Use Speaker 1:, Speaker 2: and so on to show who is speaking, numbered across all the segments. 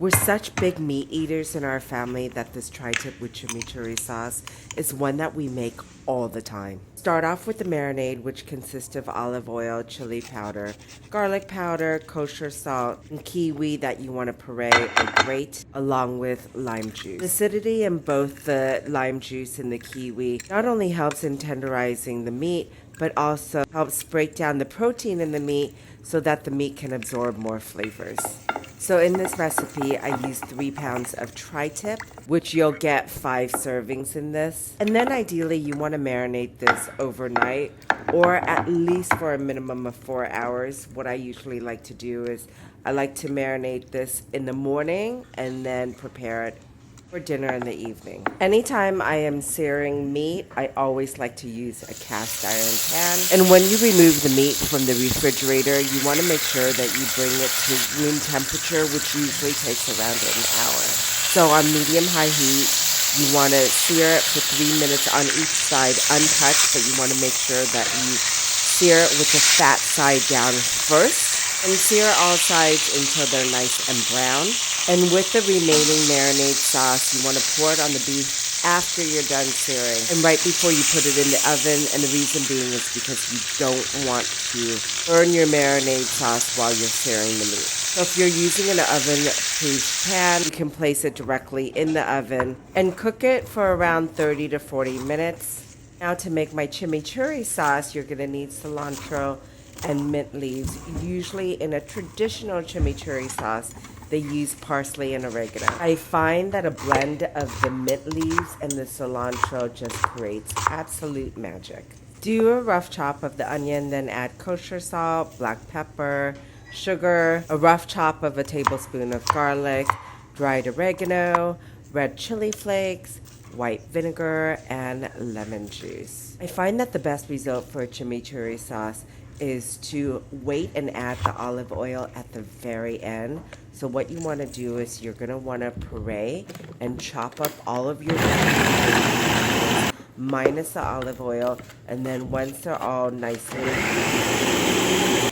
Speaker 1: We're such big meat eaters in our family that this tri-tip with chimichurri sauce is one that we make all the time. Start off with the marinade, which consists of olive oil, chili powder, garlic powder, kosher salt, and kiwi that you want to puree or grate, along with lime juice. The acidity in both the lime juice and the kiwi not only helps in tenderizing the meat, but also helps break down the protein in the meat so that the meat can absorb more flavors. So in this recipe, I use 3 pounds of tri-tip, which you'll get 5 servings in this. And then ideally, you want to marinate this overnight or at least for a minimum of 4 hours. What I usually like to do is I like to marinate this in the morning and then prepare it for dinner in the evening. Anytime I am searing meat, I always like to use a cast iron pan. And when you remove the meat from the refrigerator, you want to make sure that you bring it to room temperature, which usually takes around an hour. So on medium-high heat, you want to sear it for 3 minutes on each side untouched, but you want to make sure that you sear it with the fat side down first. And sear all sides until they're nice and brown. And with the remaining marinade sauce, you want to pour it on the beef after you're done searing and right before you put it in the oven. And the reason being is because you don't want to burn your marinade sauce while you're searing the meat. So if you're using an oven-proof pan, you can place it directly in the oven and cook it for around 30 to 40 minutes. Now to make my chimichurri sauce, you're going to need cilantro and mint leaves. Usually in a traditional chimichurri sauce, they use parsley and oregano. I find that a blend of the mint leaves and the cilantro just creates absolute magic. Do a rough chop of the onion, then add kosher salt, black pepper, sugar, a rough chop of a tablespoon of garlic, dried oregano, red chili flakes, white vinegar, and lemon juice. I find that the best result for a chimichurri sauce is to wait and add the olive oil at the very end. So what you want to do is you're going to want to puree and chop up all of your vegetables minus the olive oil, and then once they're all nicely,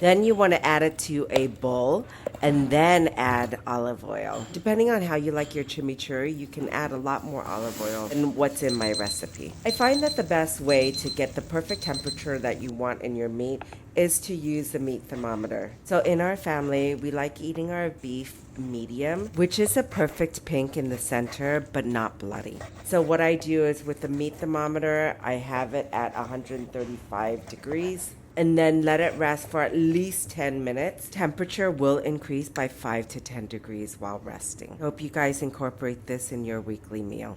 Speaker 1: then you want to add it to a bowl and then add olive oil. Depending on how you like your chimichurri, you can add a lot more olive oil than what's in my recipe. I find that the best way to get the perfect temperature that you want in your meat is to use the meat thermometer. So in our family, we like eating our beef medium, which is a perfect pink in the center, but not bloody. So what I do is with the meat thermometer, I have it at 135 degrees. And then let it rest for at least 10 minutes. Temperature will increase by 5 to 10 degrees while resting. Hope you guys incorporate this in your weekly meal.